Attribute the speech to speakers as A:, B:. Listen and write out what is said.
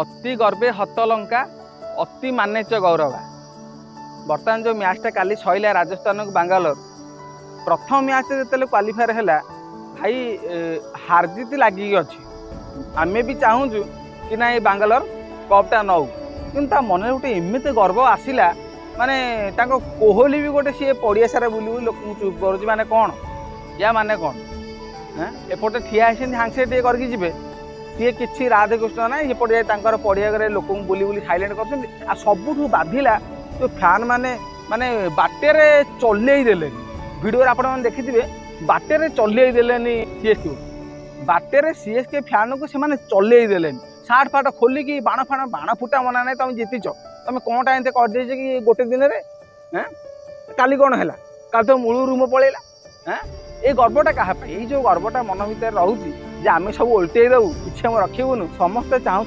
A: ଅତି ଗର୍ବେ ହତଲଙ୍କା ଅତି ମାନେଚ ଗୌରବା। ବର୍ତ୍ତମାନ जो मैचटा काली सैला राजस्थान को बांगालोर प्रथम मैच जो क्वालिफायर है भाई हारजित लगिक अच्छी आम भी चाहूँ कि ना ये बांगालोर कपटा नौ कि मन गोटे एमती गर्व आसला माने कोहली भी गोटे सी पड़िया सारा बुली बुली लोक चुप कर माने कौन या माने कौन एपटे ठिया हांगसे टे करके जी सी किसी राधेकृष्ण ना एपटे पड़िया लोक बुली बुली साइलेंट कर सबुठ बाधिला जो फैन माने माने बाटेरे चलई देले वीडियो आप देखिथे बाटेरे चलई देले सीएसके बाटेरे सीएसके फैन को से चलई देले सार्ट फाट खोलिकी बाण फुटा मना ना तुम जीतिच तुम कौनटा एमती करदे कि गोटे दिन में काली कौन है काल तो मूल रूम पलैला ये गर्वटा क्या जो गर्वटा मन भर रोचे आम सब ओल्टे दबू किसी रखबून समस्ते चाहूँ